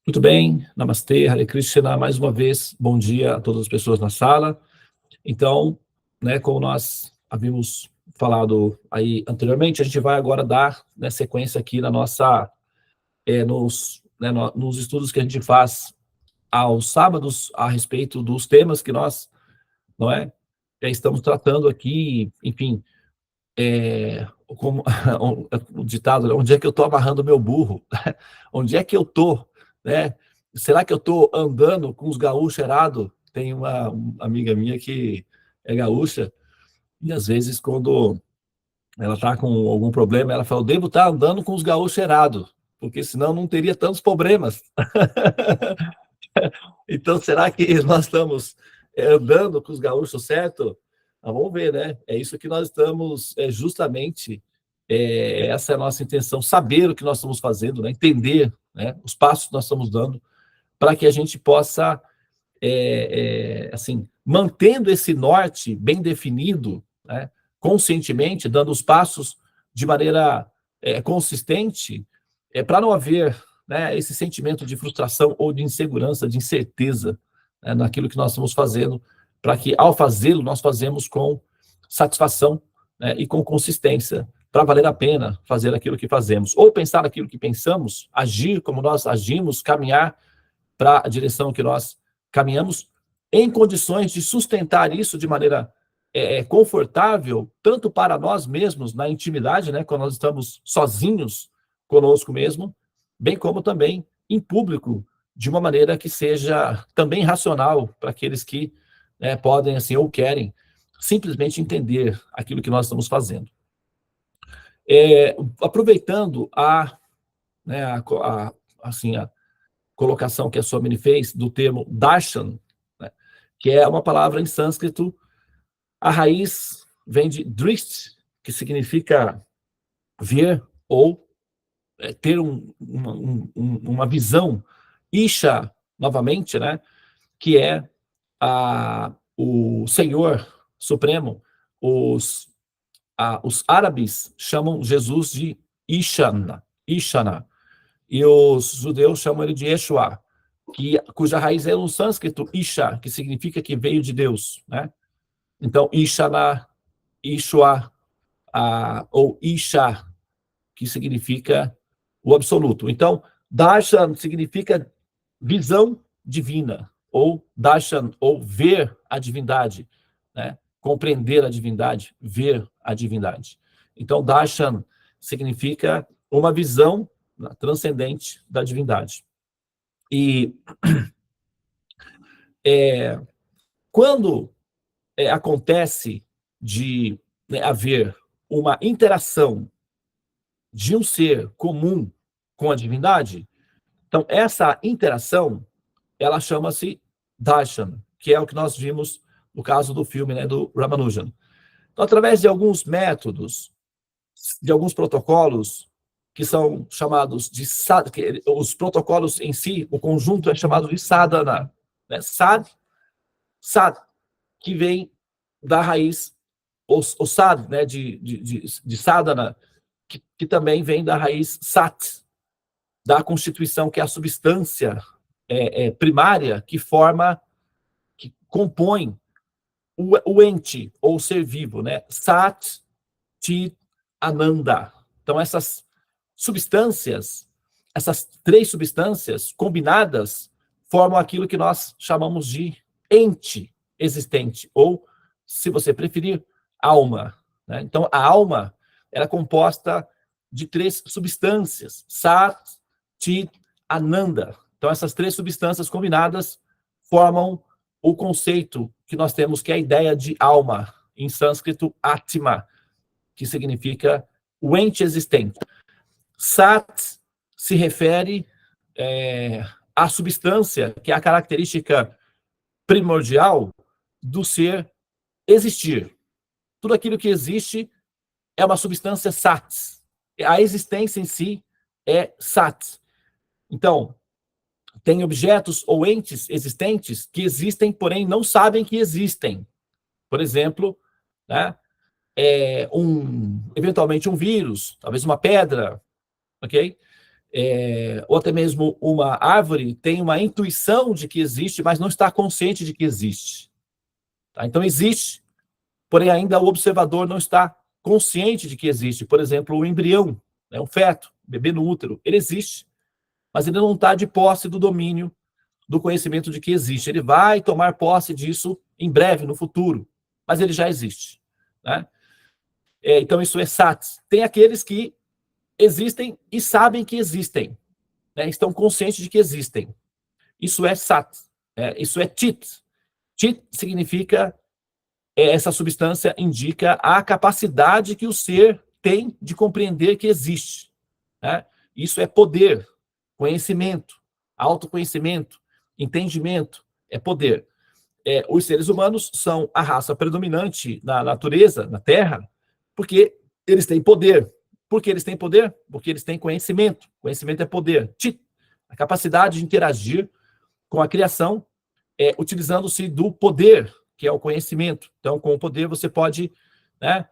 Muito bem, Namastê, Hare Krishna, mais uma vez, bom dia a todas as pessoas na sala. Então, né, como nós havíamos falado aí anteriormente, a gente vai agora dar, né, sequência aqui na nossa, nos estudos que a gente faz aos sábados a respeito dos temas que nós, não é, estamos tratando aqui, enfim, como o ditado, né, onde é que eu estou amarrando meu burro? Onde é que eu estou, né? Será que eu estou andando com os gaúchos cheirados? Tem uma amiga minha que é gaúcha, e às vezes quando ela está com algum problema, ela fala, eu devo estar andando com os gaúchos cheirados, porque senão não teria tantos problemas. Então, será que nós estamos andando com os gaúchos certo? Vamos ver, né? É isso que nós estamos, justamente, essa é a nossa intenção, saber o que nós estamos fazendo, né? Entender, né, os passos que nós estamos dando, para que a gente possa, assim, mantendo esse norte bem definido, né, conscientemente, dando os passos de maneira consistente, para não haver, né, esse sentimento de frustração ou de insegurança, de incerteza, né, naquilo que nós estamos fazendo, para que, ao fazê-lo, nós fazemos com satisfação, né, e com consistência, para valer a pena fazer aquilo que fazemos, ou pensar aquilo que pensamos, agir como nós agimos, caminhar para a direção que nós caminhamos, em condições de sustentar isso de maneira confortável, tanto para nós mesmos, na intimidade, né, quando nós estamos sozinhos conosco mesmo, bem como também em público, de uma maneira que seja também racional para aqueles que, né, podem, assim, ou querem simplesmente entender aquilo que nós estamos fazendo. Aproveitando né, assim, a colocação que a Swamini fez do termo darshan, né, que é uma palavra em sânscrito, a raiz vem de drist, que significa ver ou ter uma visão, isha, novamente, né, que é o Senhor Supremo. Os árabes chamam Jesus de Ishana, e os judeus chamam ele de Yeshua, cuja raiz é no sânscrito Isha, que significa que veio de Deus, né? Então, Ishana, Ishua, ou Isha, que significa o absoluto. Então, Darshan significa visão divina, ou Darshan, ou ver a divindade, né? Compreender a divindade, ver a divindade. Então, Darshan significa uma visão transcendente da divindade. E quando acontece de, né, haver uma interação de um ser comum com a divindade, então essa interação, ela chama-se darshan, que é o que nós vimos no caso do filme, né, do Ramanujan. Então, através de alguns métodos, de alguns protocolos, que são chamados de os protocolos em si, o conjunto é chamado de sadhana, né? Sad, que vem da raiz, o sad, né, de sadhana, que também vem da raiz sat, da constituição, que é a substância primária que compõe o ente, ou o ser vivo, né? Sat, Chit, Ananda. Então, essas substâncias, essas três substâncias combinadas, formam aquilo que nós chamamos de ente existente, ou, se você preferir, alma, né? Então, a alma era composta de três substâncias, Sat, Chit, Ananda. Então, essas três substâncias combinadas formam o conceito que nós temos, que é a ideia de alma, em sânscrito, Atma, que significa o ente existente. Sat se refere à substância, que é a característica primordial do ser existir. Tudo aquilo que existe é uma substância sat. A existência em si é sat. Então, tem objetos ou entes existentes que existem, porém não sabem que existem. Por exemplo, né, eventualmente um vírus, talvez uma pedra, ok? ou até mesmo uma árvore tem uma intuição de que existe, mas não está consciente de que existe. Tá? Então existe, porém ainda o observador não está consciente de que existe. Por exemplo, o embrião, né, um feto, bebê no útero, ele existe, mas ele não está de posse do domínio do conhecimento de que existe. Ele vai tomar posse disso em breve, no futuro, mas ele já existe. Né? Então isso é sat. Tem aqueles que existem e sabem que existem, né? Estão conscientes de que existem. Isso é sat. Isso é chit. Chit significa, essa substância indica a capacidade que o ser tem de compreender que existe. Né? Isso é poder, conhecimento, autoconhecimento, entendimento, é poder. Os seres humanos são a raça predominante na natureza, na Terra, porque eles têm poder. Por que eles têm poder? Porque eles têm conhecimento. Conhecimento é poder. A capacidade de interagir com a criação, utilizando-se do poder, que é o conhecimento. Então, com o poder, você pode, né,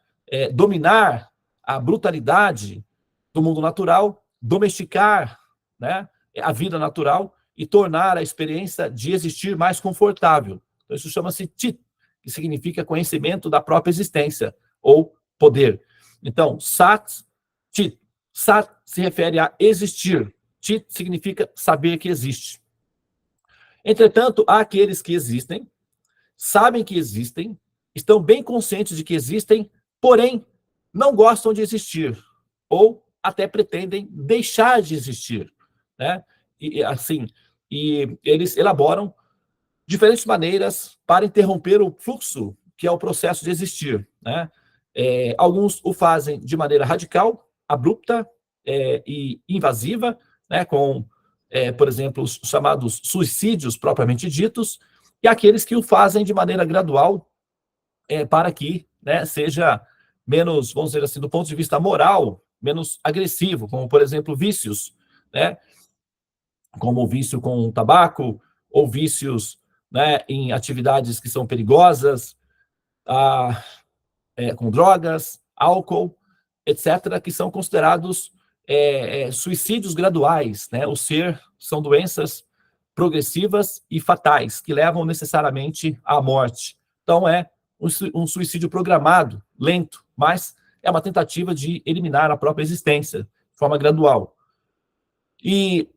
dominar a brutalidade do mundo natural, domesticar, né, a vida natural e tornar a experiência de existir mais confortável. Então, isso chama-se Chit, que significa conhecimento da própria existência, ou poder. Então, Sat, Chit. Sat se refere a existir. Chit significa saber que existe. Entretanto, há aqueles que existem, sabem que existem, estão bem conscientes de que existem, porém, não gostam de existir, ou até pretendem deixar de existir, né? E eles elaboram diferentes maneiras para interromper o fluxo, que é o processo de existir, né? Alguns o fazem de maneira radical, abrupta, e invasiva, né? Com, por exemplo, os chamados suicídios propriamente ditos, e aqueles que o fazem de maneira gradual, para que, né, seja menos, vamos dizer assim, do ponto de vista moral, menos agressivo, como, por exemplo, vícios, né? Como o vício com tabaco, ou vícios, né, em atividades que são perigosas, com drogas, álcool, etc., que são considerados suicídios graduais, né? São doenças progressivas e fatais, que levam necessariamente à morte. Então, é um suicídio programado, lento, mas é uma tentativa de eliminar a própria existência, de forma gradual. E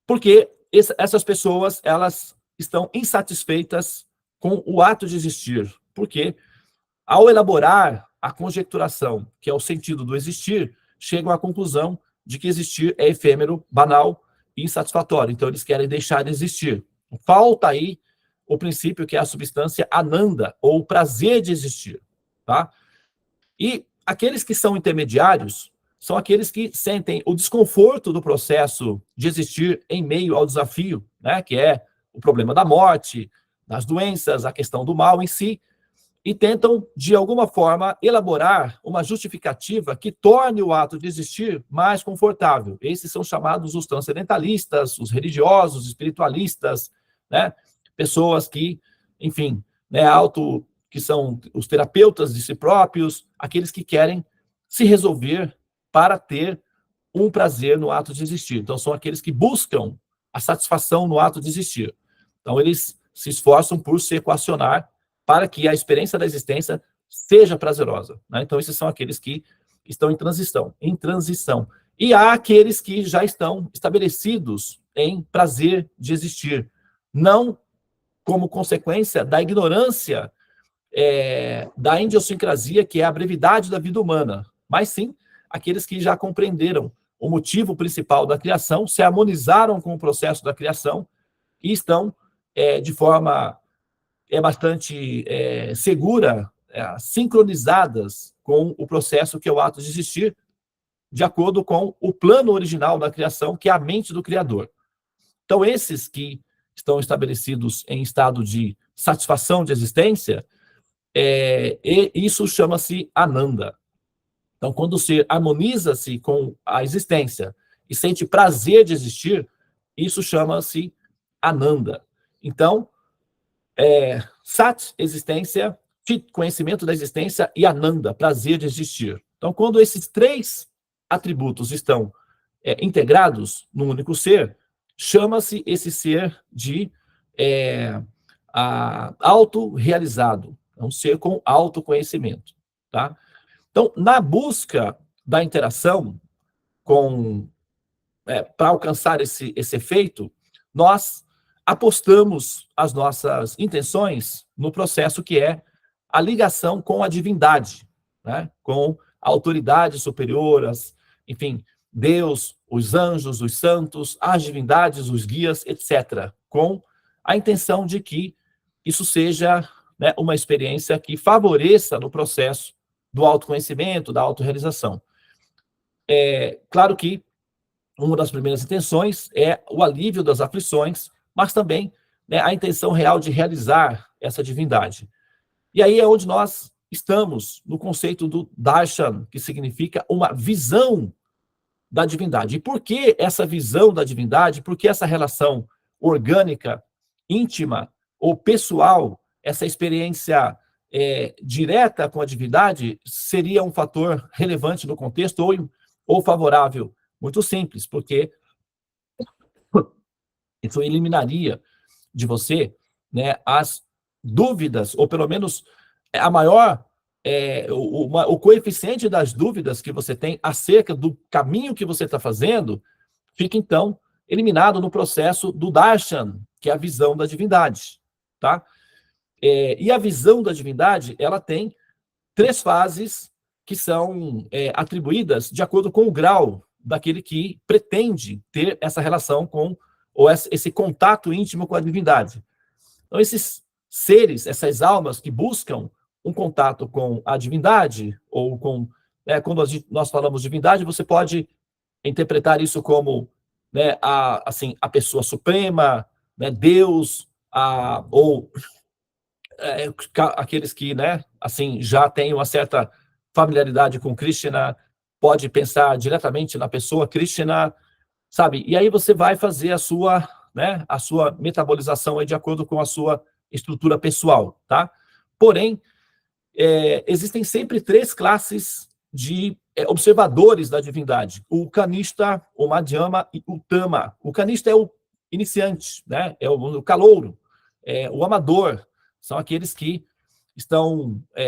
porque essas pessoas, elas estão insatisfeitas com o ato de existir, porque ao elaborar a conjecturação, que é o sentido do existir, chegam à conclusão de que existir é efêmero, banal e insatisfatório. Então, eles querem deixar de existir. Falta aí o princípio que é a substância ananda, ou o prazer de existir. Tá? E aqueles que são intermediários são aqueles que sentem o desconforto do processo de existir em meio ao desafio, né, que é o problema da morte, das doenças, a questão do mal em si, e tentam, de alguma forma, elaborar uma justificativa que torne o ato de existir mais confortável. Esses são chamados os transcendentalistas, os religiosos, espiritualistas, né? Pessoas que, enfim, né, que são os terapeutas de si próprios, aqueles que querem se resolver para ter um prazer no ato de existir. Então, são aqueles que buscam a satisfação no ato de existir. Então, eles se esforçam por se equacionar para que a experiência da existência seja prazerosa. Né? Então, esses são aqueles que estão em transição. E há aqueles que já estão estabelecidos em prazer de existir, não como consequência da ignorância, da idiosincrasia, que é a brevidade da vida humana, mas sim aqueles que já compreenderam o motivo principal da criação, se harmonizaram com o processo da criação e estão, de forma bastante segura, sincronizadas com o processo que é o ato de existir, de acordo com o plano original da criação, que é a mente do Criador. Então, esses que estão estabelecidos em estado de satisfação de existência, isso chama-se Ananda. Então, quando o ser harmoniza-se com a existência e sente prazer de existir, isso chama-se Ananda. Então, Sat, existência, Chit, conhecimento da existência, e Ananda, prazer de existir. Então, quando esses três atributos estão integrados num único ser, chama-se esse ser de autorrealizado, é um ser com autoconhecimento, tá? Então, na busca da interação para alcançar esse efeito, nós apostamos as nossas intenções no processo que é a ligação com a divindade, né? Com a autoridade superior, enfim, Deus, os anjos, os santos, as divindades, os guias, etc., com a intenção de que isso seja, né, uma experiência que favoreça no processo do autoconhecimento, da autorrealização. Claro que uma das primeiras intenções é o alívio das aflições, mas também, né, a intenção real de realizar essa divindade. E aí é onde nós estamos no conceito do darshan, que significa uma visão da divindade. E por que essa visão da divindade? Por que essa relação orgânica, íntima ou pessoal, essa experiência direta com a divindade, seria um fator relevante no contexto ou favorável? Muito simples, porque isso eliminaria de você, né, as dúvidas, ou pelo menos a maior, o coeficiente das dúvidas que você tem acerca do caminho que você está fazendo, fica então eliminado no processo do darshan, que é a visão da divindade, tá? E a visão da divindade, ela tem 3 fases que são atribuídas de acordo com o grau daquele que pretende ter essa relação ou esse contato íntimo com a divindade. Então, esses seres, essas almas que buscam um contato com a divindade, ou quando nós falamos divindade, você pode interpretar isso como, né, a pessoa suprema, né, Deus, ou aqueles que, né, assim, já têm uma certa familiaridade com Krishna, pode pensar diretamente na pessoa Krishna, sabe? E aí você vai fazer a sua metabolização aí de acordo com a sua estrutura pessoal, tá? Porém, existem sempre 3 classes de observadores da divindade: o kanishta, o madhyama e o tama. O kanishta é o iniciante, né? É o calouro, o amador. São aqueles que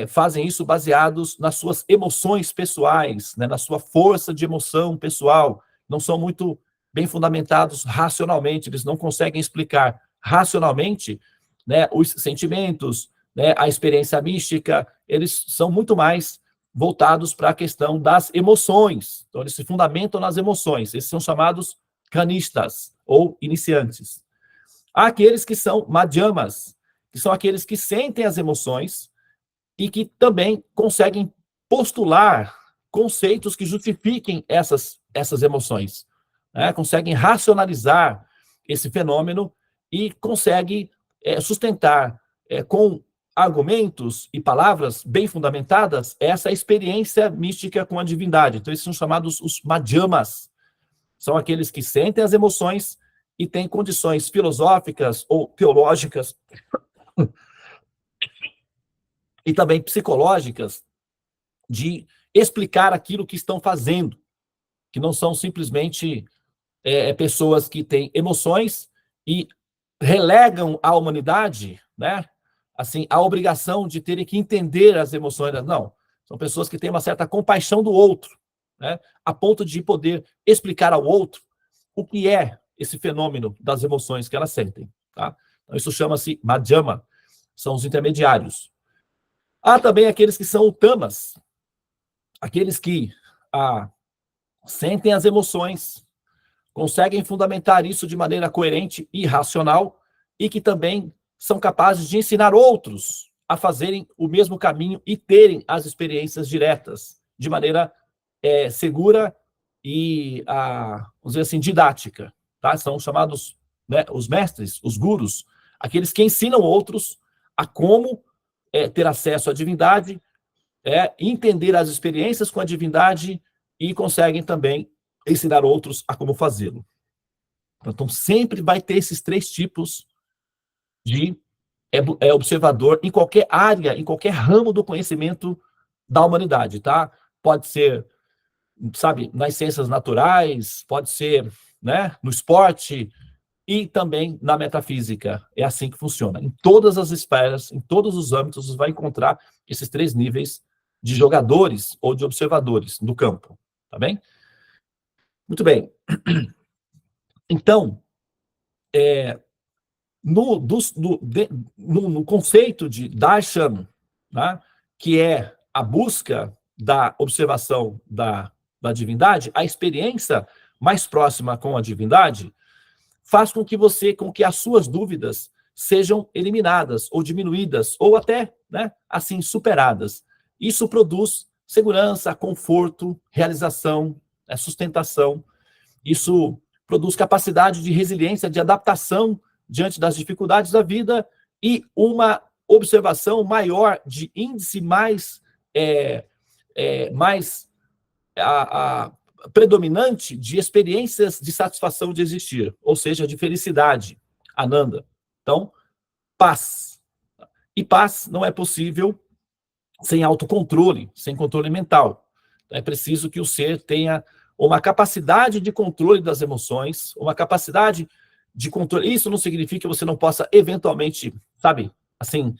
fazem isso baseados nas suas emoções pessoais, né? Na sua força de emoção pessoal. Não são muito bem fundamentados racionalmente, eles não conseguem explicar racionalmente, né, os sentimentos, né, a experiência mística, eles são muito mais voltados para a questão das emoções. Então, eles se fundamentam nas emoções. Esses são chamados kanistas, ou iniciantes. Há aqueles que são madhyamas, que são aqueles que sentem as emoções e que também conseguem postular conceitos que justifiquem essas emoções, né? Conseguem racionalizar esse fenômeno e conseguem sustentar com argumentos e palavras bem fundamentadas essa experiência mística com a divindade. Então, esses são chamados os madhyamas. São aqueles que sentem as emoções e têm condições filosóficas ou teológicas e também psicológicas de explicar aquilo que estão fazendo, que não são simplesmente pessoas que têm emoções e relegam à humanidade, né, assim, a obrigação de terem que entender as emoções. Não, são pessoas que têm uma certa compaixão do outro, né, a ponto de poder explicar ao outro o que é esse fenômeno das emoções que elas sentem, tá? Então, isso chama-se madhyama, são os intermediários. Há também aqueles que são tamas, aqueles que sentem as emoções, conseguem fundamentar isso de maneira coerente e racional, e que também são capazes de ensinar outros a fazerem o mesmo caminho e terem as experiências diretas, de maneira segura e, vamos dizer assim, didática. Tá? São chamados, né, os mestres, os gurus, aqueles que ensinam outros a como ter acesso à divindade, entender as experiências com a divindade e conseguem também ensinar outros a como fazê-lo. Então, sempre vai ter esses 3 tipos de observador em qualquer área, em qualquer ramo do conhecimento da humanidade, tá? Pode ser sabe, nas ciências naturais, pode ser, né, no esporte e também na metafísica. É assim que funciona. Em todas as esferas, em todos os âmbitos, você vai encontrar esses 3 níveis de jogadores ou de observadores no campo, tá bem? Muito bem. Então, no conceito de darshan, né, que é a busca da observação da divindade, a experiência mais próxima com a divindade faz com que as suas dúvidas sejam eliminadas ou diminuídas ou até, né, assim, superadas. Isso produz segurança, conforto, realização, sustentação. Isso produz capacidade de resiliência, de adaptação diante das dificuldades da vida e uma observação maior de índice mais predominante de experiências de satisfação de existir, ou seja, de felicidade, Ananda. Então, paz. E paz não é possível sem autocontrole, sem controle mental. É preciso que o ser tenha uma capacidade de controle das emoções, uma capacidade de controle. Isso não significa que você não possa eventualmente, sabe, assim,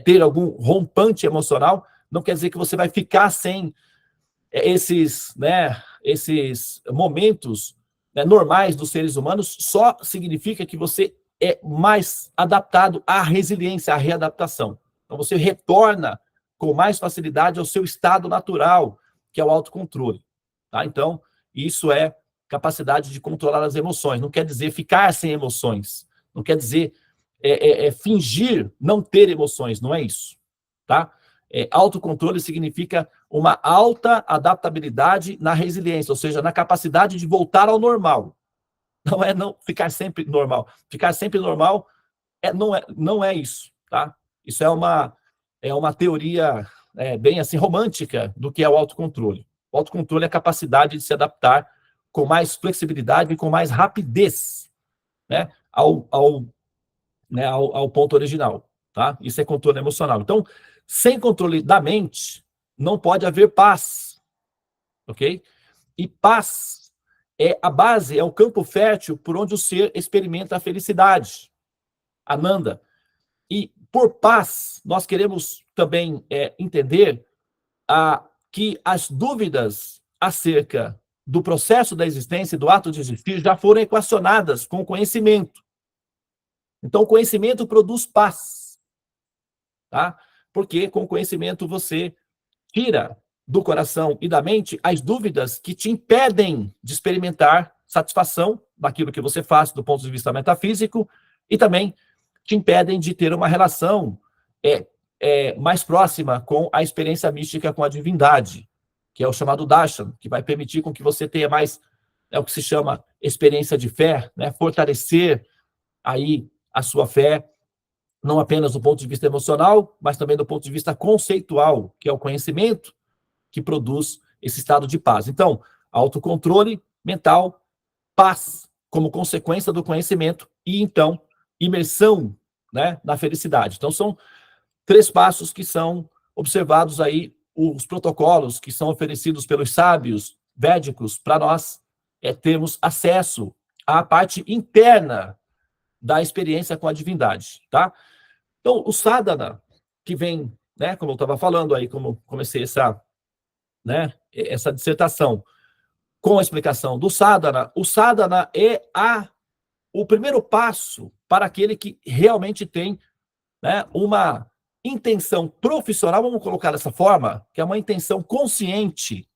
ter algum rompante emocional, não quer dizer que você vai ficar sem esses momentos, né, normais dos seres humanos, só significa que você é mais adaptado à resiliência, à readaptação. Então você retorna com mais facilidade ao seu estado natural, que é o autocontrole. Tá? Então, isso é capacidade de controlar as emoções. Não quer dizer ficar sem emoções. Não quer dizer fingir não ter emoções. Não é isso. Tá? Autocontrole significa uma alta adaptabilidade na resiliência, ou seja, na capacidade de voltar ao normal. Não ficar sempre normal. Ficar sempre normal não é isso. Tá? Isso é uma teoria bem assim romântica do que é o autocontrole. O autocontrole é a capacidade de se adaptar com mais flexibilidade e com mais rapidez, né, ao ponto original. Tá? Isso é controle emocional. Então, sem controle da mente, não pode haver paz. Ok? E paz é a base, é o campo fértil por onde o ser experimenta a felicidade. Ananda. E por paz, nós queremos também entender que as dúvidas acerca do processo da existência e do ato de existir já foram equacionadas com o conhecimento. Então, o conhecimento produz paz. Tá? Porque com o conhecimento você tira do coração e da mente as dúvidas que te impedem de experimentar satisfação daquilo que você faz do ponto de vista metafísico e também te impedem de ter uma relação mais próxima com a experiência mística com a divindade, que é o chamado darshan, que vai permitir com que você tenha mais o que se chama experiência de fé, né? Fortalecer aí a sua fé, não apenas do ponto de vista emocional, mas também do ponto de vista conceitual, que é o conhecimento que produz esse estado de paz. Então, autocontrole mental, paz como consequência do conhecimento e, então, imersão, né, na felicidade. Então, são 3 passos que são observados aí, os protocolos que são oferecidos pelos sábios védicos para nós termos acesso à parte interna da experiência com a divindade, tá? Então, o sadhana, que vem, né, como eu estava falando aí, como comecei essa dissertação com a explicação do sadhana, o sadhana é o primeiro passo para aquele que realmente tem, né, uma intenção profissional, vamos colocar dessa forma, que é uma intenção consciente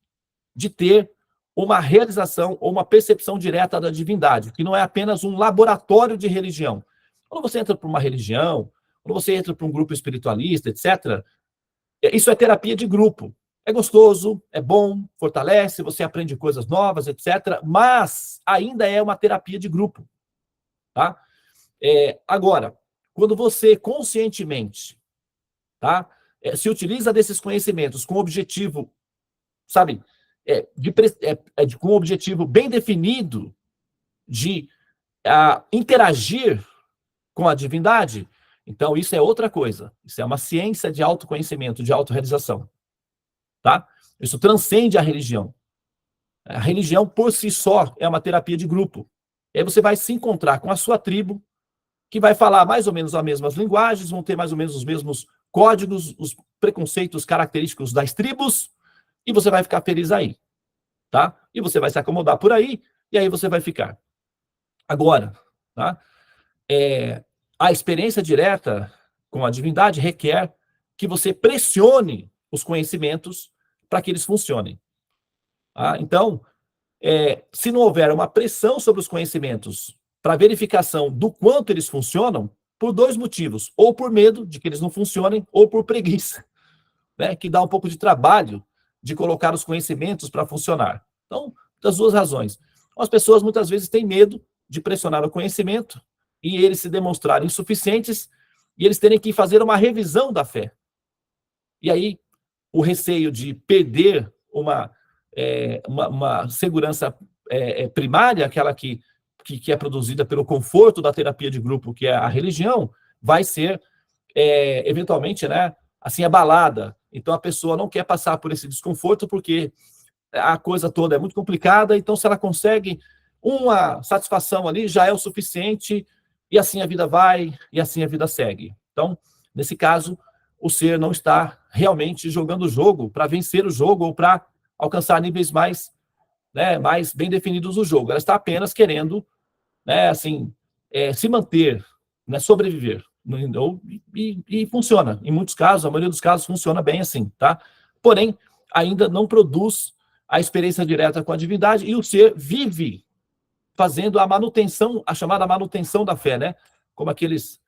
de ter uma realização ou uma percepção direta da divindade, que não é apenas um laboratório de religião. Quando você entra para uma religião, quando você entra para um grupo espiritualista, etc., isso é terapia de grupo. É gostoso, é bom, fortalece, você aprende coisas novas, etc., mas ainda é uma terapia de grupo. Tá? Agora, quando você conscientemente, tá, se utiliza desses conhecimentos com objetivo, sabe, com um objetivo bem definido de interagir com a divindade, então isso é outra coisa. Isso é uma ciência de autoconhecimento, de autorrealização. Tá? Isso transcende a religião. A religião, por si só, é uma terapia de grupo. E aí você vai se encontrar com a sua tribo, que vai falar mais ou menos as mesmas linguagens, vão ter mais ou menos os mesmos códigos, os preconceitos característicos das tribos, e você vai ficar feliz aí, tá? E você vai se acomodar por aí, e aí você vai ficar. Agora, tá? A experiência direta com a divindade requer que você pressione os conhecimentos para que eles funcionem. Tá? Então, se não houver uma pressão sobre os conhecimentos para verificação do quanto eles funcionam, por dois motivos, ou por medo de que eles não funcionem, ou por preguiça, né, que dá um pouco de trabalho de colocar os conhecimentos para funcionar. Então, das duas razões. As pessoas muitas vezes têm medo de pressionar o conhecimento e eles se demonstrarem insuficientes e eles terem que fazer uma revisão da fé. E aí, o receio de perder uma segurança primária, aquela que é produzida pelo conforto da terapia de grupo, que é a religião, vai ser, eventualmente, né, assim, abalada. Então, a pessoa não quer passar por esse desconforto, porque a coisa toda é muito complicada, então, se ela consegue uma satisfação ali, já é o suficiente, e assim a vida vai, e assim a vida segue. Então, nesse caso, o ser não está realmente jogando o jogo para vencer o jogo ou para alcançar níveis mais, né, mais bem definidos do jogo. Ela está apenas querendo, né, assim, se manter, né, sobreviver. E funciona. Em muitos casos, a maioria dos casos funciona bem assim, tá? Porém, ainda não produz a experiência direta com a divindade e o ser vive fazendo a manutenção, a chamada manutenção da fé, né? Como aqueles,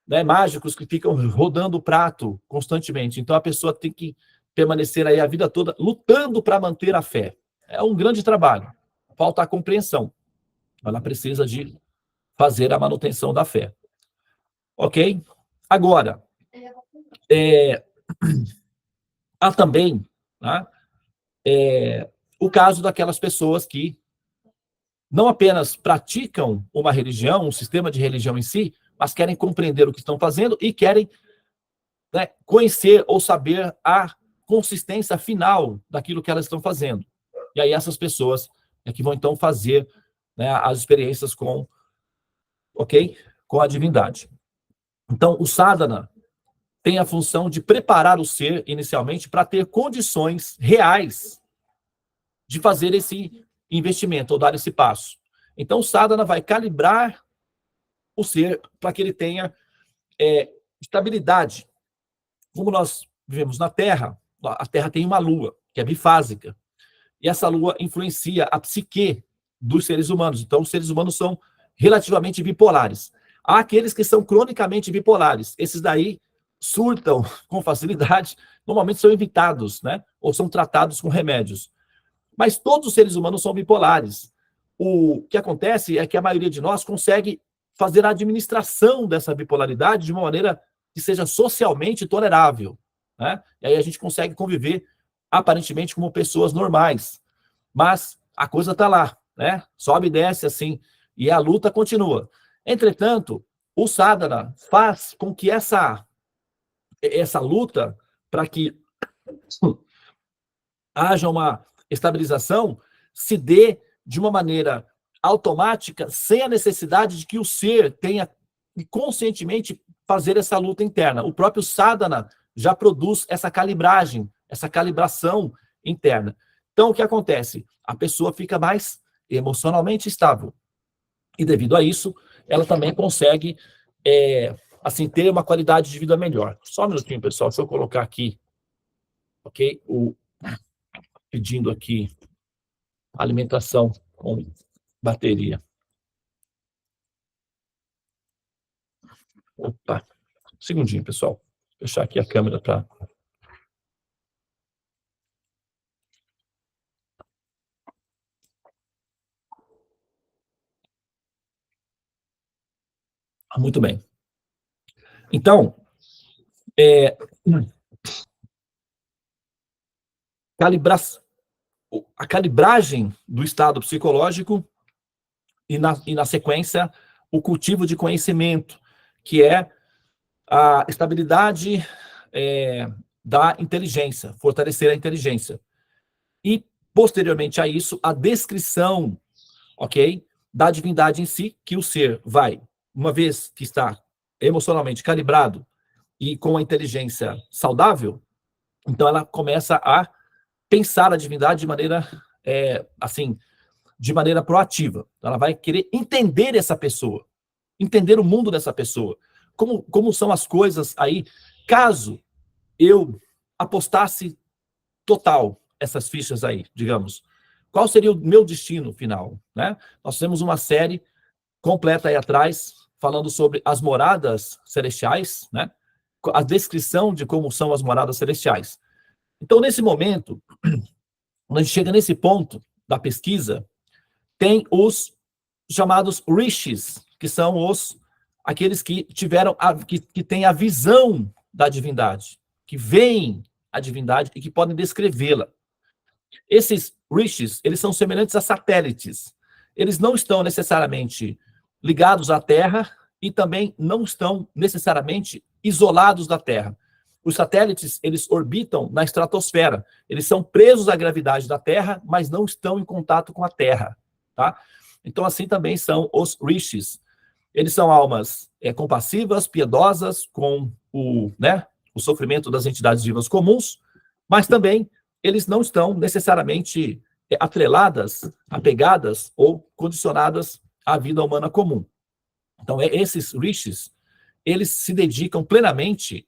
né, mágicos que ficam rodando o prato constantemente. Então, a pessoa tem que permanecer aí a vida toda lutando para manter a fé. É um grande trabalho. Falta a compreensão. Ela precisa de fazer a manutenção da fé. Ok? Agora, há também, tá, o caso daquelas pessoas que não apenas praticam uma religião, um sistema de religião em si, mas querem compreender o que estão fazendo e querem, né, conhecer ou saber a consistência final daquilo que elas estão fazendo. E aí essas pessoas é que vão então fazer, né, as experiências com, ok? Com a divindade. Então, o sadhana tem a função de preparar o ser inicialmente para ter condições reais de fazer esse investimento ou dar esse passo. Então, o sadhana vai calibrar o ser para que ele tenha estabilidade. Como nós vivemos na Terra, a Terra tem uma lua, que é bifásica, e essa lua influencia a psique dos seres humanos. Então, os seres humanos são relativamente bipolares. Há aqueles que são cronicamente bipolares. Esses daí surtam com facilidade, normalmente são evitados, né? Ou são tratados com remédios. Mas todos os seres humanos são bipolares. O que acontece é que a maioria de nós consegue fazer a administração dessa bipolaridade de uma maneira que seja socialmente tolerável, né? E aí a gente consegue conviver aparentemente como pessoas normais. Mas a coisa está lá, né? Sobe e desce assim, e a luta continua. Entretanto, o sadhana faz com que essa luta, para que haja uma estabilização, se dê de uma maneira automática, sem a necessidade de que o ser tenha que conscientemente fazer essa luta interna. O próprio sadhana já produz essa calibragem, essa calibração interna. Então, o que acontece? A pessoa fica mais emocionalmente estável. E, devido a isso, ela também consegue, assim, ter uma qualidade de vida melhor. Só um minutinho, pessoal, deixa eu colocar aqui, ok? Pedindo aqui alimentação com bateria. Opa, um segundinho, pessoal. Vou fechar aqui a câmera para... Muito bem. Então, a calibragem do estado psicológico e na sequência, o cultivo de conhecimento, que é a estabilidade da inteligência, fortalecer a inteligência. E posteriormente a isso, a descrição, ok, da divindade em si, que o ser vai, uma vez que está emocionalmente calibrado e com a inteligência saudável, então ela começa a pensar a divindade de maneira, assim, de maneira proativa. Ela vai querer entender essa pessoa, entender o mundo dessa pessoa, como são as coisas aí, caso eu apostasse total essas fichas aí, digamos, qual seria o meu destino final, né? Nós temos uma série completa aí atrás, falando sobre as moradas celestiais, né? A descrição de como são as moradas celestiais. Então, nesse momento, quando a gente chega nesse ponto da pesquisa, tem os chamados rishis, que são aqueles que tiveram que têm a visão da divindade, que veem a divindade e que podem descrevê-la. Esses rishis, eles são semelhantes a satélites. Eles não estão necessariamente ligados à Terra e também não estão necessariamente isolados da Terra. Os satélites, eles orbitam na estratosfera. Eles são presos à gravidade da Terra, mas não estão em contato com a Terra, tá? Então, assim também são os rishis. Eles são almas compassivas, piedosas, com o sofrimento das entidades vivas comuns, mas também eles não estão necessariamente atreladas, apegadas ou condicionadas à vida humana comum. Então, esses rishis, eles se dedicam plenamente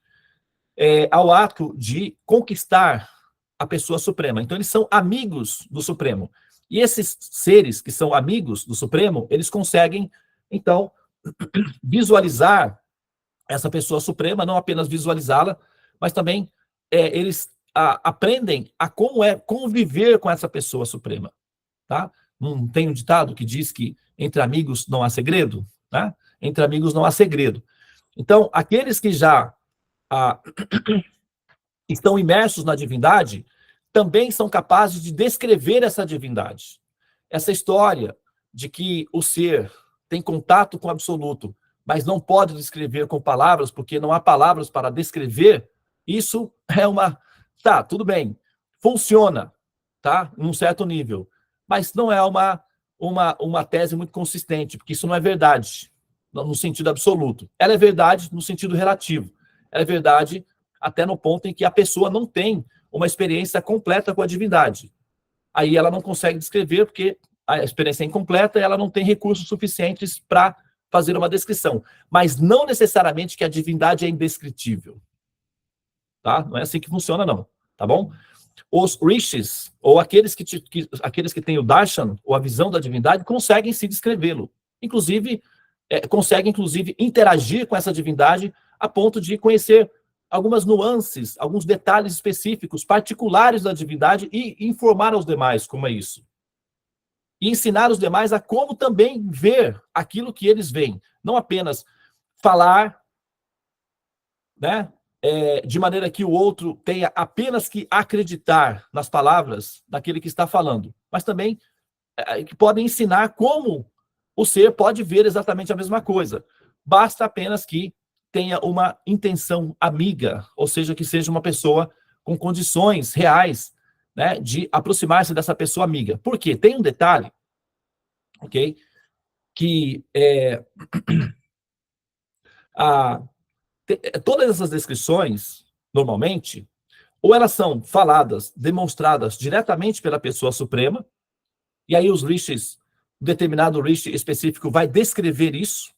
ao ato de conquistar a pessoa suprema. Então, eles são amigos do Supremo. E esses seres que são amigos do Supremo, eles conseguem, então, visualizar essa pessoa suprema, não apenas visualizá-la, mas também eles aprendem a como é conviver com essa pessoa suprema, tá? Não tem um ditado que diz que entre amigos não há segredo, tá? Entre amigos não há segredo. Então, aqueles que já estão imersos na divindade também são capazes de descrever essa divindade. Essa história de que o ser tem contato com o absoluto, mas não pode descrever com palavras, porque não há palavras para descrever, isso é tá, tudo bem, funciona, tá, num certo nível, mas não é uma tese muito consistente, porque isso não é verdade no sentido absoluto. Ela é verdade no sentido relativo. Ela é verdade até no ponto em que a pessoa não tem uma experiência completa com a divindade. Aí ela não consegue descrever, porque a experiência é incompleta e ela não tem recursos suficientes para fazer uma descrição. Mas não necessariamente que a divindade é indescritível. Tá? Não é assim que funciona, não. Tá bom? Os rishis, ou aqueles que têm o darshan, ou a visão da divindade, conseguem se descrevê-lo. Inclusive, conseguem, interagir com essa divindade a ponto de conhecer algumas nuances, alguns detalhes específicos, particulares da divindade e informar aos demais como é isso. E ensinar os demais a como também ver aquilo que eles veem. Não apenas falar, né, de maneira que o outro tenha apenas que acreditar nas palavras daquele que está falando, mas também que podem ensinar como o ser pode ver exatamente a mesma coisa. Basta apenas que tenha uma intenção amiga, ou seja, que seja uma pessoa com condições reais, né, de aproximar-se dessa pessoa amiga. Por quê? Tem um detalhe, ok? Que todas essas descrições, normalmente, ou elas são faladas, demonstradas diretamente pela pessoa suprema, e aí os rishis, determinado rishi específico vai descrever isso,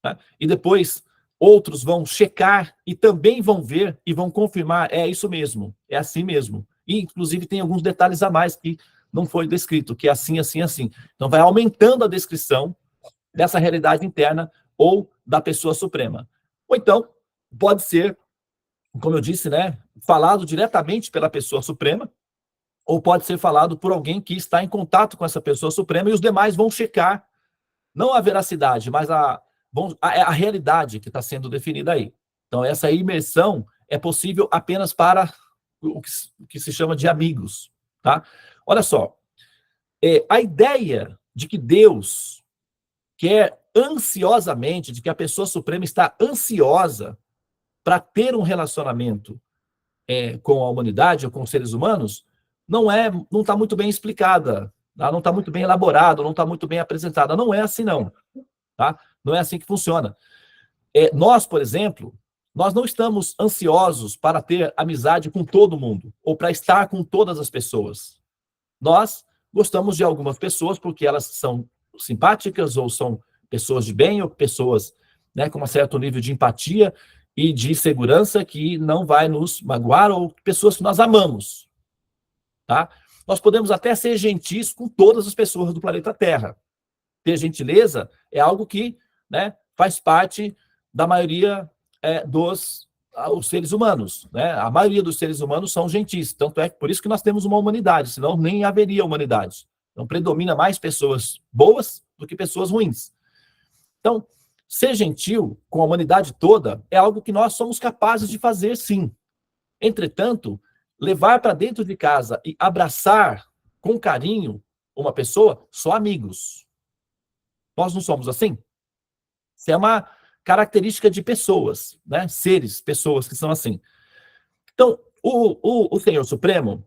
né? E depois outros vão checar e também vão ver e vão confirmar, é isso mesmo, é assim mesmo. E, inclusive, tem alguns detalhes a mais que não foi descrito, que é assim, assim, assim. Então, vai aumentando a descrição dessa realidade interna ou da pessoa suprema. Ou então, pode ser, como eu disse, né, falado diretamente pela pessoa suprema, ou pode ser falado por alguém que está em contato com essa pessoa suprema e os demais vão checar, não a veracidade, mas a realidade que está sendo definida aí. Então, essa imersão é possível apenas para o que se chama de amigos, tá? Olha só, a ideia de que Deus quer ansiosamente, de que a pessoa suprema está ansiosa para ter um relacionamento com a humanidade ou com os seres humanos, não está muito bem explicada, tá? Não está muito bem elaborada, não está muito bem apresentada. Não é assim, não. Tá? Não é assim que funciona. Nós, por exemplo, nós não estamos ansiosos para ter amizade com todo mundo, ou para estar com todas as pessoas. Nós gostamos de algumas pessoas porque elas são simpáticas, ou são pessoas de bem, ou pessoas, né, com um certo nível de empatia e de segurança que não vai nos magoar, ou pessoas que nós amamos. Tá? Nós podemos até ser gentis com todas as pessoas do planeta Terra. Ter gentileza é algo que, né, faz parte da maioria dos os seres humanos. Né? A maioria dos seres humanos são gentis, tanto é por isso que nós temos uma humanidade, senão nem haveria humanidade. Então, predomina mais pessoas boas do que pessoas ruins. Então, ser gentil com a humanidade toda é algo que nós somos capazes de fazer, sim. Entretanto, levar para dentro de casa e abraçar com carinho uma pessoa, só amigos. Nós não somos assim? Isso é uma característica de pessoas, né? Seres, pessoas que são assim. Então, o Senhor Supremo,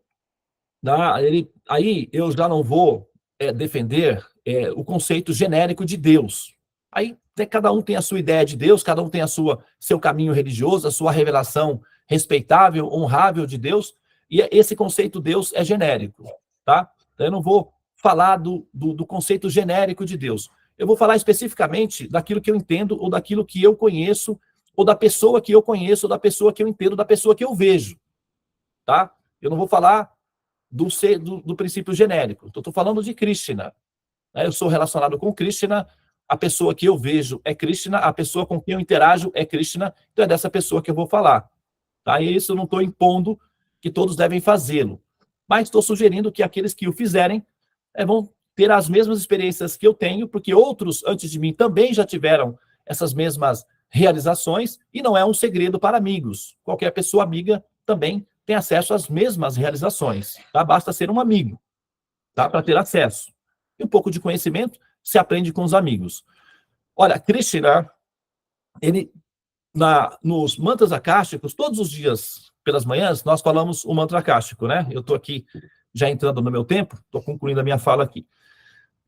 aí eu já não vou defender o conceito genérico de Deus. Aí cada um tem a sua ideia de Deus, cada um tem seu caminho religioso, a sua revelação respeitável, honrável de Deus, e esse conceito Deus é genérico, tá? Então, eu não vou falar do conceito genérico de Deus. Eu vou falar especificamente daquilo que eu entendo, ou daquilo que eu conheço, ou da pessoa que eu conheço, ou da pessoa que eu entendo, da pessoa que eu vejo, tá? Eu não vou falar do princípio genérico. Então, estou falando de Krishna. Né? Eu sou relacionado com Krishna, a pessoa que eu vejo é Krishna, a pessoa com quem eu interajo é Krishna, então é dessa pessoa que eu vou falar. Tá? E isso eu não estou impondo que todos devem fazê-lo, mas estou sugerindo que aqueles que o fizerem vão ter as mesmas experiências que eu tenho, porque outros antes de mim também já tiveram essas mesmas realizações, e não é um segredo para amigos. Qualquer pessoa amiga também tem acesso às mesmas realizações, tá? Basta ser um amigo, tá? Para ter acesso. E um pouco de conhecimento se aprende com os amigos. Olha, Krishna, ele, nos mantras akáshicos, todos os dias, pelas manhãs, nós falamos o mantra akástico, né? Eu estou aqui já entrando no meu tempo, estou concluindo a minha fala aqui.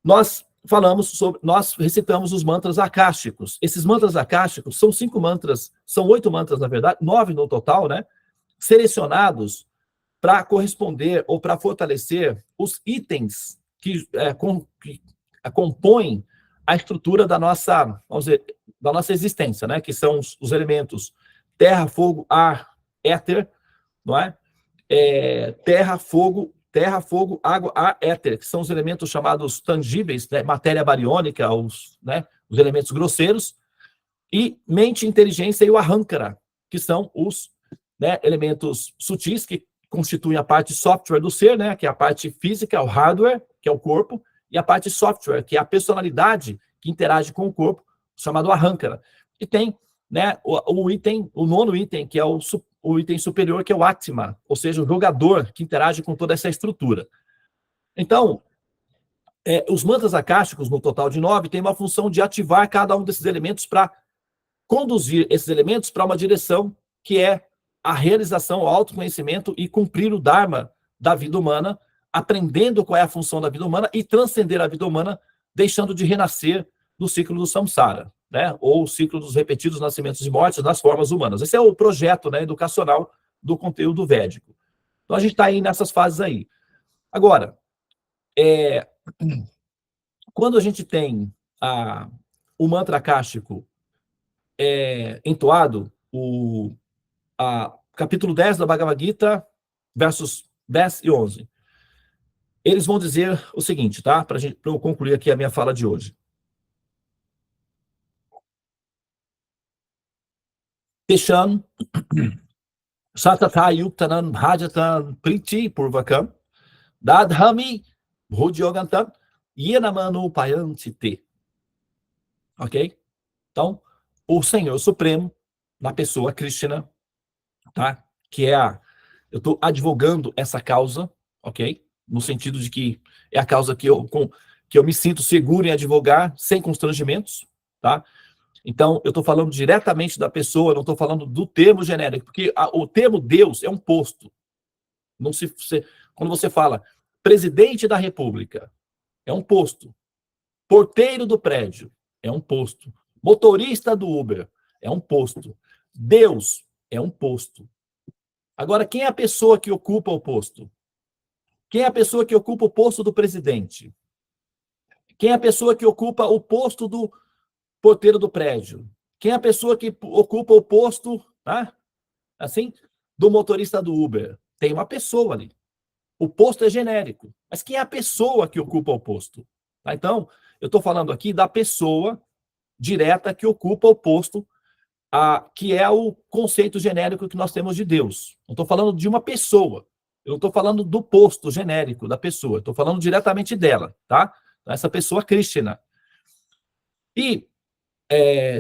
Nós recitamos os mantras akáshicos. Esses mantras akáshicos são 5 mantras, são 8 mantras, na verdade, 9 no total, né? Selecionados para corresponder ou para fortalecer os itens que compõem a estrutura da nossa, vamos dizer, da nossa existência, né? Que são os elementos terra, fogo, ar, éter, não é? Terra, fogo, água, ar, éter, que são os elementos chamados tangíveis, né? Matéria bariônica, os elementos grosseiros, e mente, inteligência e o ahankara, que são os elementos sutis que constituem a parte software do ser, né? Que é a parte física, o hardware, que é o corpo, e a parte software, que é a personalidade que interage com o corpo, chamado ahankara. E tem, né, o nono item, que é o item superior, que é o Atma, ou seja, o jogador que interage com toda essa estrutura. Então, os mantras akáshicos, no total de 9, têm uma função de ativar cada um desses elementos para conduzir esses elementos para uma direção que é a realização, o autoconhecimento e cumprir o Dharma da vida humana, aprendendo qual é a função da vida humana e transcender a vida humana, deixando de renascer no ciclo do samsara, né? Ou o ciclo dos repetidos nascimentos e mortes nas formas humanas. Esse é o projeto, né, educacional do conteúdo védico. Então, a gente está aí nessas fases aí. Agora, quando a gente tem o mantra akástico entoado, capítulo 10 da Bhagavad Gita, versos 10 e 11. Eles vão dizer o seguinte, tá? Para eu concluir aqui a minha fala de hoje. Teshan Satata Yuktanan Bhajatan Priti Purvakam Dadhami Bhudyogantam Yenamanu Payantite. Ok? Então, o Senhor Supremo, na pessoa Krishna, tá? Que eu estou advogando essa causa, ok? No sentido de que é a causa que eu me sinto seguro em advogar, sem constrangimentos, tá? Então, eu estou falando diretamente da pessoa, não estou falando do termo genérico, porque o termo Deus é um posto. Quando você fala presidente da República, é um posto. Porteiro do prédio, é um posto. Motorista do Uber, é um posto. Deus, é um posto. Agora, quem é a pessoa que ocupa o posto? Quem é a pessoa que ocupa o posto do presidente? Quem é a pessoa que ocupa o posto do porteiro do prédio? Quem é a pessoa que ocupa o posto, tá? Assim, do motorista do Uber? Tem uma pessoa ali. O posto é genérico. Mas quem é a pessoa que ocupa o posto? Tá? Então, eu estou falando aqui da pessoa direta que ocupa o posto, que é o conceito genérico que nós temos de Deus. Não estou falando de uma pessoa. Eu não estou falando do posto genérico da pessoa. Estou falando diretamente dela, tá? Essa pessoa Krishna. E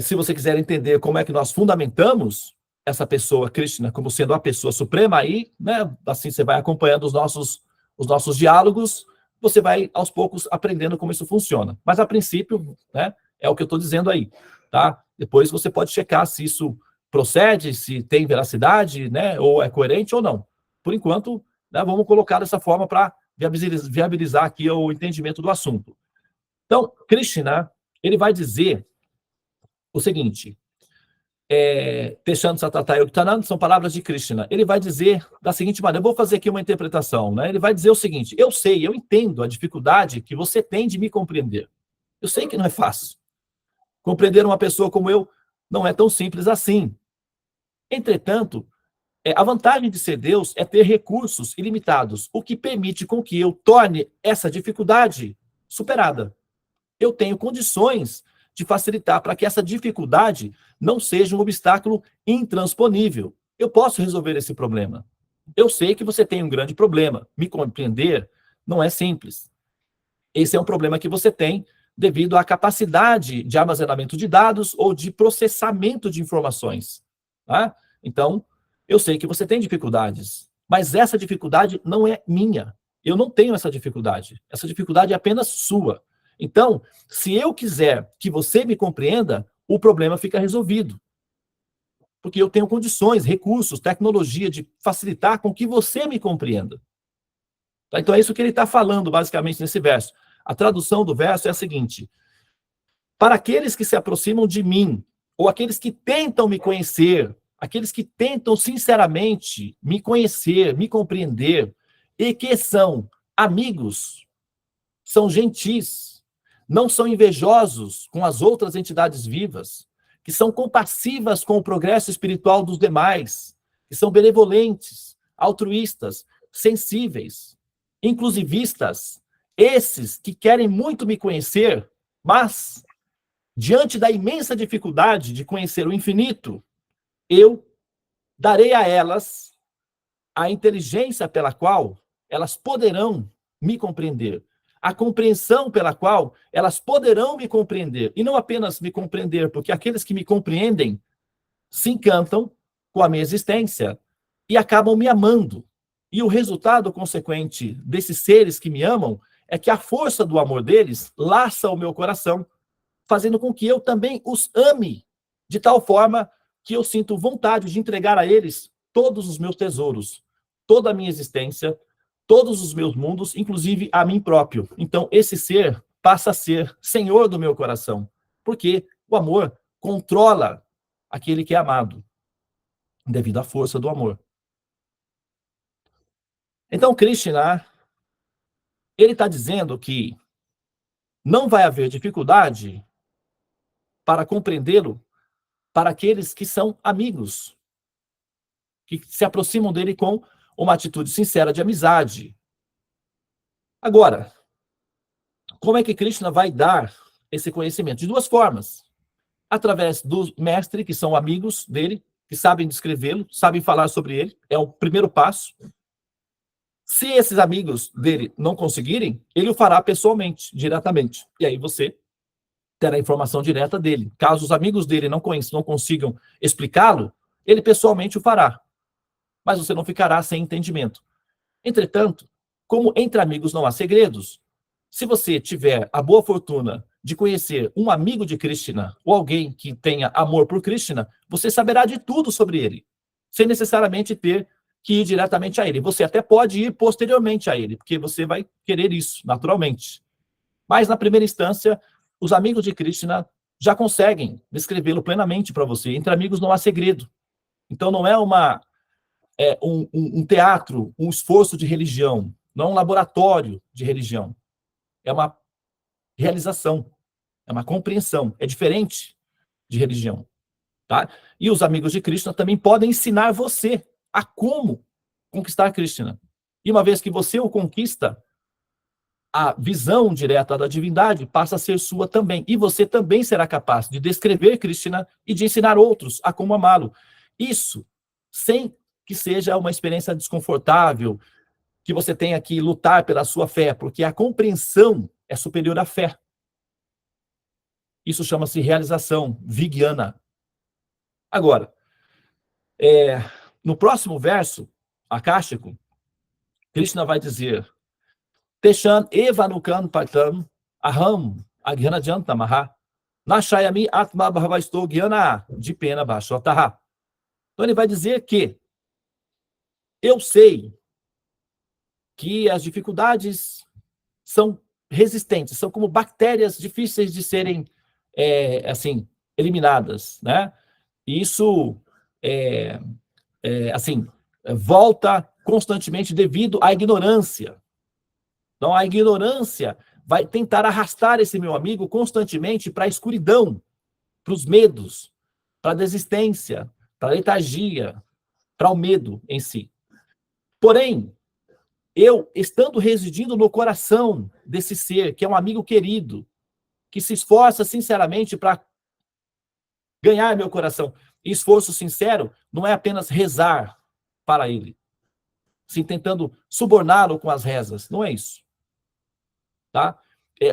se você quiser entender como é que nós fundamentamos essa pessoa Krishna como sendo a pessoa suprema, aí, né, assim você vai acompanhando os nossos diálogos, você vai aos poucos aprendendo como isso funciona. Mas a princípio, né, é o que eu estou dizendo aí, tá? Depois você pode checar se isso procede, se tem veracidade, né, ou é coerente ou não. Por enquanto, né, vamos colocar dessa forma para viabilizar aqui o entendimento do assunto. Então, Krishna, ele vai dizer o seguinte, Teshanto Satata Yogtanan, são palavras de Krishna. Ele vai dizer da seguinte maneira, eu vou fazer aqui uma interpretação, né? Ele vai dizer o seguinte, eu sei, eu entendo a dificuldade que você tem de me compreender. Eu sei que não é fácil. Compreender uma pessoa como eu não é tão simples assim. Entretanto, a vantagem de ser Deus é ter recursos ilimitados, o que permite com que eu torne essa dificuldade superada. Eu tenho condições de facilitar para que essa dificuldade não seja um obstáculo intransponível. Eu posso resolver esse problema. Eu sei que você tem um grande problema. Me compreender não é simples. Esse é um problema que você tem devido à capacidade de armazenamento de dados ou de processamento de informações. Tá? Então, eu sei que você tem dificuldades, mas essa dificuldade não é minha. Eu não tenho essa dificuldade. Essa dificuldade é apenas sua. Então, se eu quiser que você me compreenda, o problema fica resolvido. Porque eu tenho condições, recursos, tecnologia de facilitar com que você me compreenda. Tá? Então, é isso que ele está falando, basicamente, nesse verso. A tradução do verso é a seguinte: para aqueles que se aproximam de mim, ou aqueles que tentam me conhecer, aqueles que tentam sinceramente me conhecer, me compreender, e que são amigos, são gentis, não são invejosos com as outras entidades vivas, que são compassivas com o progresso espiritual dos demais, que são benevolentes, altruístas, sensíveis, inclusivistas, esses que querem muito me conhecer, mas, diante da imensa dificuldade de conhecer o infinito, eu darei a elas a inteligência pela qual elas poderão me compreender, a compreensão pela qual elas poderão me compreender, e não apenas me compreender, porque aqueles que me compreendem se encantam com a minha existência e acabam me amando. E o resultado consequente desses seres que me amam é que a força do amor deles laça o meu coração, fazendo com que eu também os ame, de tal forma que eu sinto vontade de entregar a eles todos os meus tesouros, toda a minha existência, todos os meus mundos, inclusive a mim próprio. Então, esse ser passa a ser senhor do meu coração, porque o amor controla aquele que é amado, devido à força do amor. Então, Krishna, ele está dizendo que não vai haver dificuldade para compreendê-lo para aqueles que são amigos, que se aproximam dele com uma atitude sincera de amizade. Agora, como é que Krishna vai dar esse conhecimento? De duas formas. Através do mestre, que são amigos dele, que sabem descrevê-lo, sabem falar sobre ele, é o primeiro passo. Se esses amigos dele não conseguirem, ele o fará pessoalmente, diretamente. E aí você terá a informação direta dele. Caso os amigos dele não consigam explicá-lo, ele pessoalmente o fará. Mas você não ficará sem entendimento. Entretanto, como entre amigos não há segredos, se você tiver a boa fortuna de conhecer um amigo de Krishna, ou alguém que tenha amor por Krishna, você saberá de tudo sobre ele, sem necessariamente ter que ir diretamente a ele. Você até pode ir posteriormente a ele, porque você vai querer isso, naturalmente. Mas, na primeira instância, os amigos de Krishna já conseguem descrevê-lo plenamente para você. Entre amigos não há segredo. Então, não é um teatro, um esforço de religião, não é um laboratório de religião. É uma realização, é uma compreensão. É diferente de religião. Tá? E os amigos de Krishna também podem ensinar você a como conquistar Krishna. E uma vez que você o conquista, a visão direta da divindade passa a ser sua também. E você também será capaz de descrever Krishna e de ensinar outros a como amá-lo. Isso sem que seja uma experiência desconfortável, que você tenha que lutar pela sua fé, porque a compreensão é superior à fé. Isso chama-se realização, Vijnana. Agora, no próximo verso, akáshico, Krishna vai dizer: Teshan evanukan patam aham agyanajantamaha nashayami atma bhavaisto gyana dipena bashotaha. Então ele vai dizer que eu sei que as dificuldades são resistentes, são como bactérias difíceis de serem assim eliminadas, né? E isso assim volta constantemente devido à ignorância. Então, a ignorância vai tentar arrastar esse meu amigo constantemente para a escuridão, para os medos, para a desistência, para a letargia, para o medo em si. Porém, eu, estando residindo no coração desse ser, que é um amigo querido, que se esforça sinceramente para ganhar meu coração, e esforço sincero não é apenas rezar para ele, sim, tentando suborná-lo com as rezas, não é isso. Tá?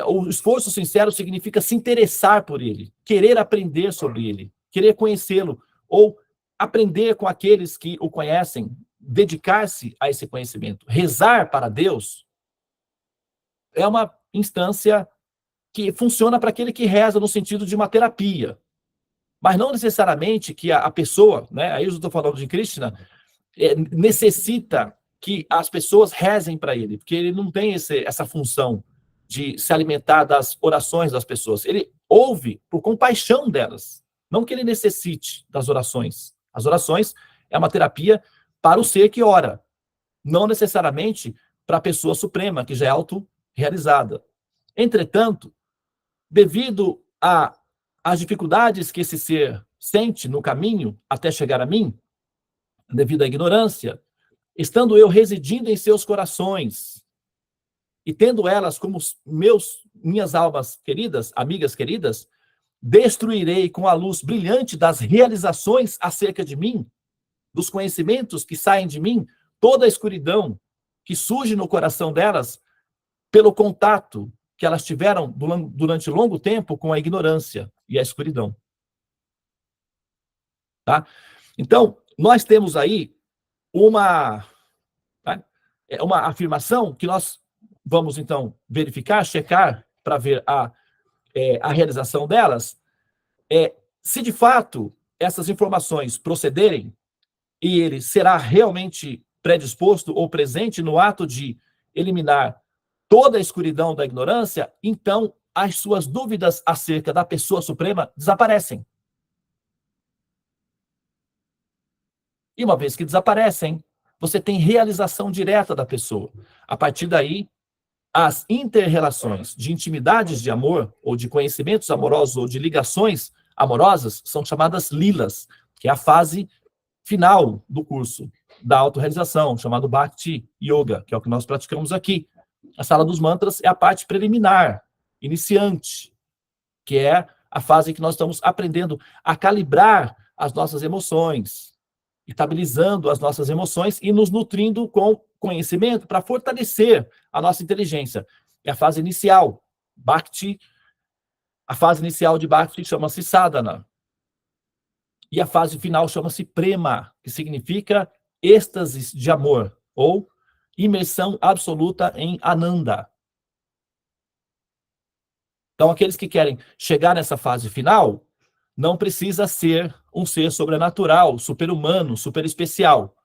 O esforço sincero significa se interessar por ele, querer aprender sobre ele, querer conhecê-lo, ou aprender com aqueles que o conhecem, dedicar-se a esse conhecimento. Rezar para Deus é uma instância que funciona para aquele que reza no sentido de uma terapia, mas não necessariamente que a pessoa, né, aí eu estou falando de Krishna, necessita que as pessoas rezem para ele, porque ele não tem essa função de se alimentar das orações das pessoas. Ele ouve por compaixão delas, não que ele necessite das orações. As orações é uma terapia para o ser que ora, não necessariamente para a pessoa suprema, que já é autorrealizada. Entretanto, devido às dificuldades que esse ser sente no caminho até chegar a mim, devido à ignorância, estando eu residindo em seus corações, e tendo elas como minhas almas queridas, amigas queridas, destruirei com a luz brilhante das realizações acerca de mim, dos conhecimentos que saem de mim, toda a escuridão que surge no coração delas pelo contato que elas tiveram durante longo tempo com a ignorância e a escuridão. Tá? Então, nós temos aí uma afirmação que nós vamos, então, verificar, checar, para ver a realização delas. Se de fato essas informações procederem e ele será realmente predisposto ou presente no ato de eliminar toda a escuridão da ignorância, então as suas dúvidas acerca da pessoa suprema desaparecem. E uma vez que desaparecem, você tem realização direta da pessoa. A partir daí, as inter-relações de intimidades de amor, ou de conhecimentos amorosos, ou de ligações amorosas, são chamadas lilas, que é a fase final do curso da autorrealização, chamado Bhakti Yoga, que é o que nós praticamos aqui. A sala dos mantras é a parte preliminar, iniciante, que é a fase em que nós estamos aprendendo a calibrar as nossas emoções, estabilizando as nossas emoções e nos nutrindo com conhecimento para fortalecer a nossa inteligência. É a fase inicial. Bhakti, a fase inicial de Bhakti chama-se Sadhana. E a fase final chama-se Prema, que significa êxtase de amor, ou imersão absoluta em Ananda. Então, aqueles que querem chegar nessa fase final, não precisa ser um ser sobrenatural, super-humano, super especial.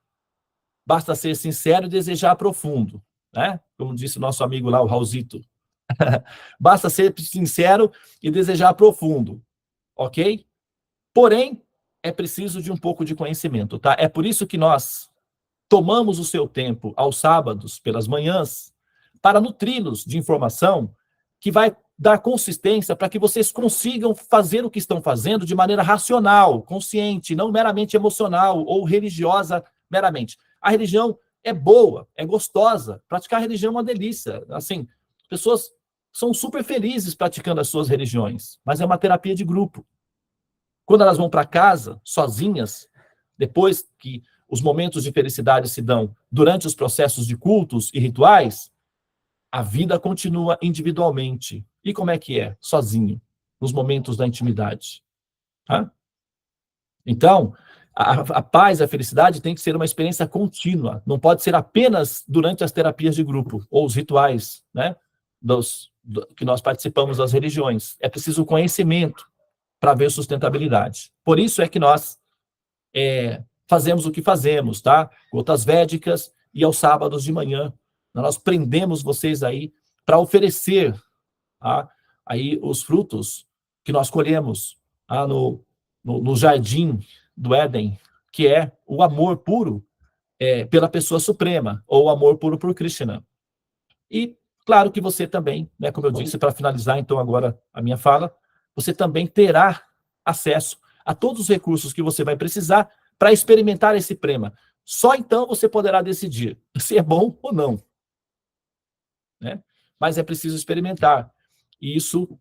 basta ser sincero e desejar profundo, né? Como disse o nosso amigo lá, o Raulzito. Basta ser sincero e desejar profundo, ok? Porém, é preciso de um pouco de conhecimento, tá? É por isso que nós tomamos o seu tempo aos sábados, pelas manhãs, para nutri-los de informação que vai dar consistência para que vocês consigam fazer o que estão fazendo de maneira racional, consciente, não meramente emocional ou religiosa meramente. A religião é boa, é gostosa. Praticar a religião é uma delícia. Assim, pessoas são super felizes praticando as suas religiões, mas é uma terapia de grupo. Quando elas vão para casa, sozinhas, depois que os momentos de felicidade se dão durante os processos de cultos e rituais, a vida continua individualmente. E como é que é? Sozinho, nos momentos da intimidade. Tá? Então, a paz, a felicidade tem que ser uma experiência contínua. Não pode ser apenas durante as terapias de grupo ou os rituais, né? Que nós participamos das religiões. É preciso conhecimento para ver sustentabilidade. Por isso é que nós fazemos o que fazemos, tá? Gotas védicas e aos sábados de manhã. Nós prendemos vocês aí para oferecer, tá? Aí os frutos que nós colhemos, tá? No jardim do Éden, que é o amor puro pela pessoa suprema, ou o amor puro por Krishna. E claro que você também, né, como eu disse, para finalizar então agora a minha fala, você também terá acesso a todos os recursos que você vai precisar para experimentar esse prema. Só então você poderá decidir se é bom ou não. Né? Mas é preciso experimentar. E isso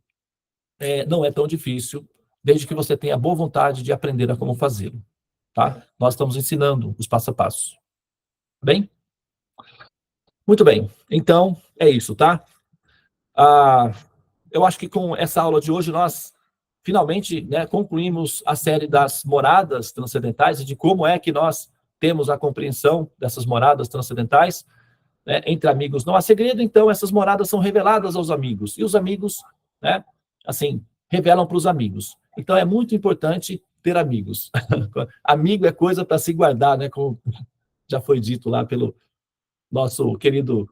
não é tão difícil, desde que você tenha boa vontade de aprender a como fazê-lo. Tá? Nós estamos ensinando os passo a passo. Bem? Muito bem. Então, é isso, tá? Eu acho que com essa aula de hoje nós finalmente, né, concluímos a série das moradas transcendentais e de como é que nós temos a compreensão dessas moradas transcendentais, né, entre amigos. Não há segredo, então essas moradas são reveladas aos amigos e os amigos, né, assim, revelam para os amigos. Então é muito importante ter amigos. Amigo é coisa para se guardar, né, como já foi dito lá pelo nosso querido.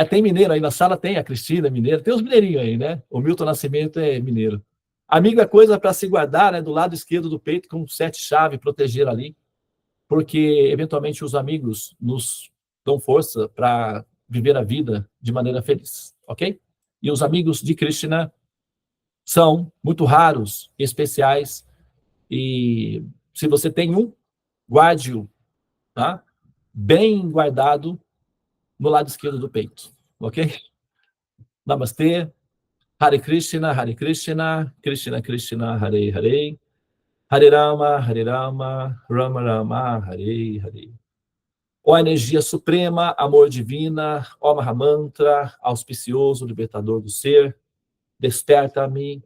Tem mineiro aí na sala, tem a Cristina, mineira, tem os mineirinhos aí, né? O Milton Nascimento é mineiro. Amigo é coisa para se guardar, né, do lado esquerdo do peito, com 7 chaves, proteger ali, porque eventualmente os amigos nos dão força para viver a vida de maneira feliz, ok? E os amigos de Krishna são muito raros, especiais, e se você tem um, guarde-o, tá? Bem guardado no lado esquerdo do peito, ok? Namastê, Hare Krishna, Krishna Krishna, Hare Hare, Hare Rama, Rama Rama, Hare Hare. Ó energia suprema, amor divina, ó Mahamantra, auspicioso, libertador do ser, desperta-me,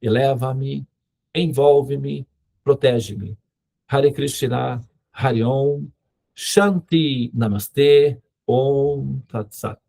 eleva-me, envolve-me, protege-me. Hare Krishna, Hare Om, Shanti Namaste, Om Tat Sat.